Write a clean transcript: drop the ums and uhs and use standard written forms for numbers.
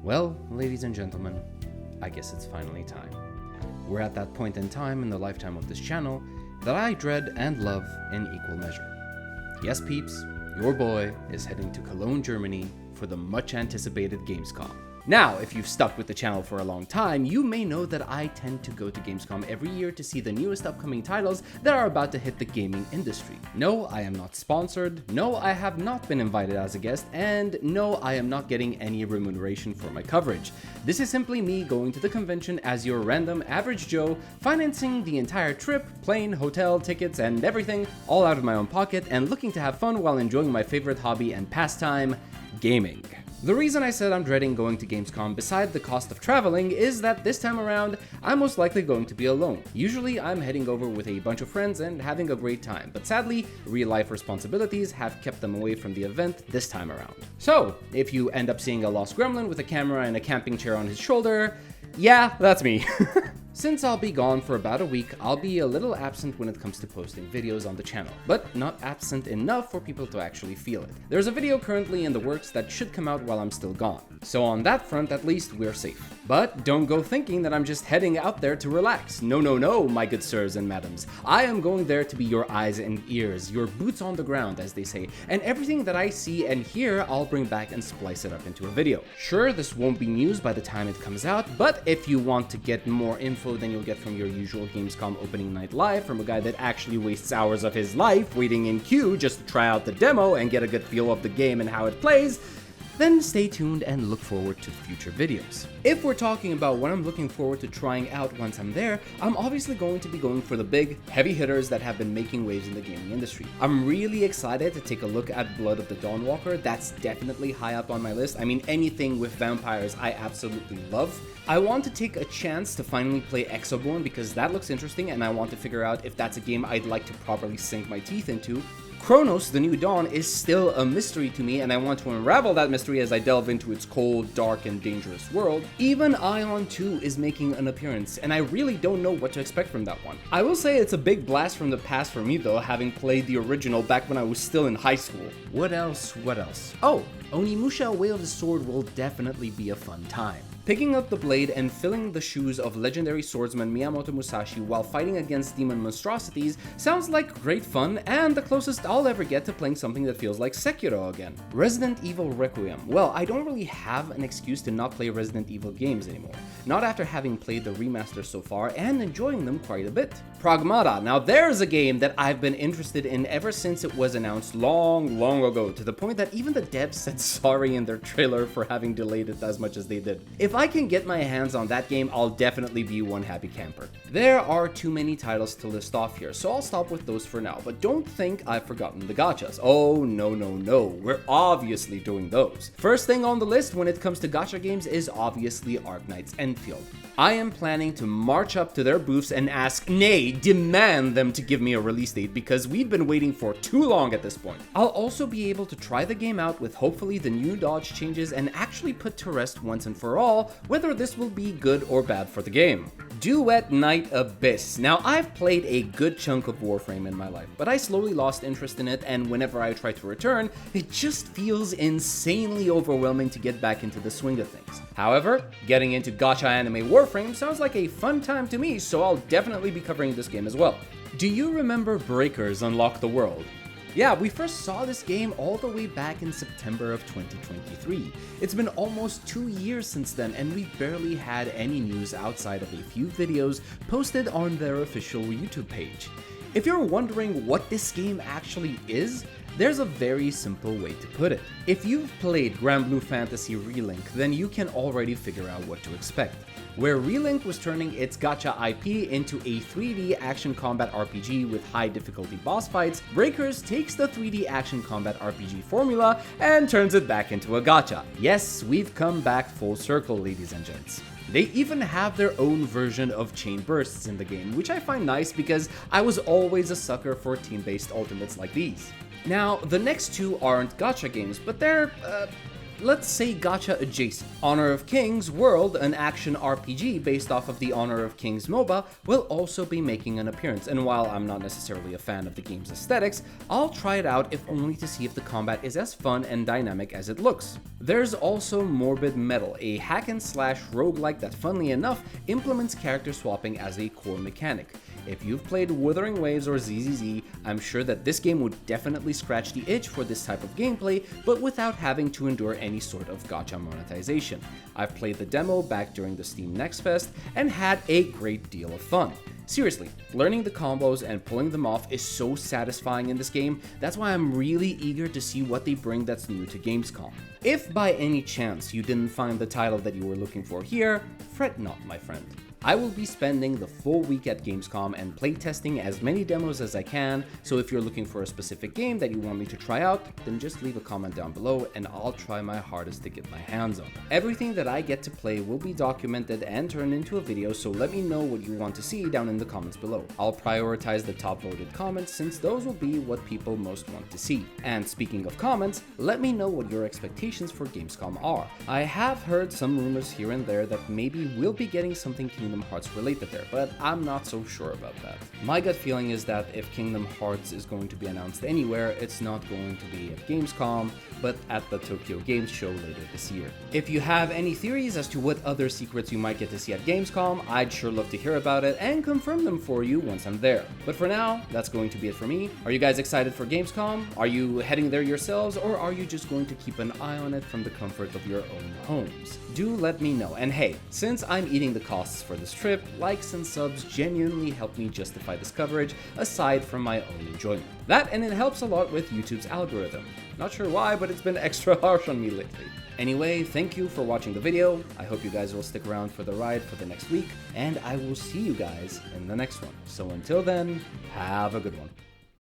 Well, ladies and gentlemen, I guess it's finally time. We're at that point in time in the lifetime of this channel that I dread and love in equal measure. Yes, peeps, your boy is heading to Cologne, Germany for the much anticipated Gamescom. Now, if you've stuck with the channel for a long time, you may know that I tend to go to Gamescom every year to see the newest upcoming titles that are about to hit the gaming industry. No, I am not sponsored, no, I have not been invited as a guest, and no, I am not getting any remuneration for my coverage. This is simply me going to the convention as your random average Joe, financing the entire trip, plane, hotel, tickets, and everything, all out of my own pocket, and looking to have fun while enjoying my favorite hobby and pastime, gaming. The reason I said I'm dreading going to Gamescom beside the cost of traveling is that this time around, I'm most likely going to be alone. Usually I'm heading over with a bunch of friends and having a great time, but sadly, real life responsibilities have kept them away from the event this time around. So, if you end up seeing a lost gremlin with a camera and a camping chair on his shoulder, yeah, that's me. Since I'll be gone for about a week, I'll be a little absent when it comes to posting videos on the channel, but not absent enough for people to actually feel it. There's a video currently in the works that should come out while I'm still gone, so on that front at least we're safe. But don't go thinking that I'm just heading out there to relax. No, no, no, my good sirs and madams. I am going there to be your eyes and ears, your boots on the ground, as they say, and everything that I see and hear, I'll bring back and splice it up into a video. Sure, this won't be news by the time it comes out, but if you want to get more info than you'll get from your usual Gamescom opening night live from a guy that actually wastes hours of his life waiting in queue just to try out the demo and get a good feel of the game and how it plays, then stay tuned and look forward to future videos. If we're talking about what I'm looking forward to trying out once I'm there, I'm obviously going to be going for the big, heavy hitters that have been making waves in the gaming industry. I'm really excited to take a look at Blood of the Dawnwalker. That's definitely high up on my list. I mean, anything with vampires I absolutely love. I want to take a chance to finally play Exoborne because that looks interesting and I want to figure out if that's a game I'd like to properly sink my teeth into. Cronos, the New Dawn, is still a mystery to me, and I want to unravel that mystery as I delve into its cold, dark, and dangerous world. Even Aion 2 is making an appearance, and I really don't know what to expect from that one. I will say it's a big blast from the past for me though, having played the original back when I was still in high school. What else? Oh, Onimusha, Way of the Sword will definitely be a fun time. Picking up the blade and filling the shoes of legendary swordsman Miyamoto Musashi while fighting against demon monstrosities sounds like great fun and the closest I'll ever get to playing something that feels like Sekiro again. Resident Evil Requiem. Well, I don't really have an excuse to not play Resident Evil games anymore, not after having played the remaster so far and enjoying them quite a bit. Pragmata. Now there's a game that I've been interested in ever since it was announced long ago, to the point that even the devs said sorry in their trailer for having delayed it as much as they did. If I can get my hands on that game, I'll definitely be one happy camper. There are too many titles to list off here, so I'll stop with those for now, but don't think I've forgotten the gachas. Oh, no, we're obviously doing those. First thing on the list when it comes to gacha games is obviously Arknights Endfield. I am planning to march up to their booths and ask, nay, demand them to give me a release date because we've been waiting for too long at this point. I'll also be able to try the game out with hopefully the new dodge changes and actually put to rest once and for all whether this will be good or bad for the game. Duet Night Abyss. Now, I've played a good chunk of Warframe in my life, but I slowly lost interest in it, and whenever I try to return, it just feels insanely overwhelming to get back into the swing of things. However, getting into gacha anime Warframe sounds like a fun time to me, so I'll definitely be covering this game as well. Do you remember Breakers Unlock the World? Yeah, we first saw this game all the way back in September of 2023. It's been almost 2 years since then, and we've barely had any news outside of a few videos posted on their official YouTube page. If you're wondering what this game actually is, there's a very simple way to put it. If you've played Grand Blue Fantasy Relink, then you can already figure out what to expect. Where Relink was turning its gacha IP into a 3D action combat RPG with high difficulty boss fights, Breakers takes the 3D action combat RPG formula and turns it back into a gacha. Yes, we've come back full circle, ladies and gents. They even have their own version of chain bursts in the game, which I find nice because I was always a sucker for team-based ultimates like these. Now, the next two aren't gacha games, but they're let's say gacha adjacent. Honor of Kings World, an action RPG based off of the Honor of Kings MOBA, will also be making an appearance, and while I'm not necessarily a fan of the game's aesthetics, I'll try it out if only to see if the combat is as fun and dynamic as it looks. There's also Morbid Metal, a hack and slash roguelike that funnily enough implements character swapping as a core mechanic. If you've played Wuthering Waves or ZZZ, I'm sure that this game would definitely scratch the itch for this type of gameplay, but without having to endure any sort of gacha monetization. I've played the demo back during the Steam Next Fest and had a great deal of fun. Seriously, learning the combos and pulling them off is so satisfying in this game, that's why I'm really eager to see what they bring that's new to Gamescom. If by any chance you didn't find the title that you were looking for here, fret not, my friend. I will be spending the full week at Gamescom and playtesting as many demos as I can, so if you're looking for a specific game that you want me to try out, then just leave a comment down below and I'll try my hardest to get my hands on. Everything that I get to play will be documented and turned into a video, so let me know what you want to see down in the comments below. I'll prioritize the top voted comments since those will be what people most want to see. And speaking of comments, let me know what your expectations for Gamescom are. I have heard some rumors here and there that maybe we'll be getting something Kingdom Hearts related there, but I'm not so sure about that. My gut feeling is that if Kingdom Hearts is going to be announced anywhere, it's not going to be at Gamescom, but at the Tokyo Games Show later this year. If you have any theories as to what other secrets you might get to see at Gamescom, I'd sure love to hear about it and confirm them for you once I'm there. But for now, that's going to be it for me. Are you guys excited for Gamescom? Are you heading there yourselves, or are you just going to keep an eye on it from the comfort of your own homes? Do let me know. And hey, since I'm eating the costs for this trip, likes and subs genuinely help me justify this coverage aside from my own enjoyment. That, and it helps a lot with YouTube's algorithm. Not sure why, but it's been extra harsh on me lately. Anyway, thank you for watching the video. I hope you guys will stick around for the ride for the next week, and I will see you guys in the next one. So until then, have a good one.